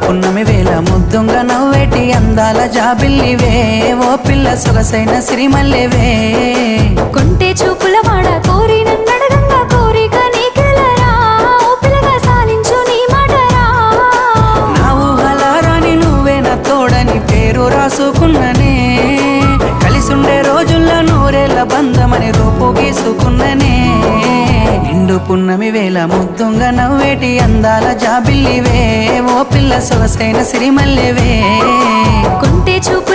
పున్నమి వేళ ముద్దుంగ నవ్వేటి అందాల జాబిల్లివే ఓ పిల్ల సొగసైన సిరిమల్లెవే కొంటే చూపుల వాడ కోరి నన్నడగంగా కోరిక నీకెలరా ఓ పిల్లగా సాలించు నీ మాటరా నా ఊహలారాని నువ్వే నా తోడని పేరు రాసుకున్ననే కలిసుండే రోజుల్లో నూరేళ్ల బంధమని రూపు గీసుకున్ననే నిండు పున్నమి వేళ ముద్దుంగ నవ్వేటి అందాల జాబిల్లివే ఓ పిల్ల సొగసైన సిరిమల్లెవే కొంటే చూపు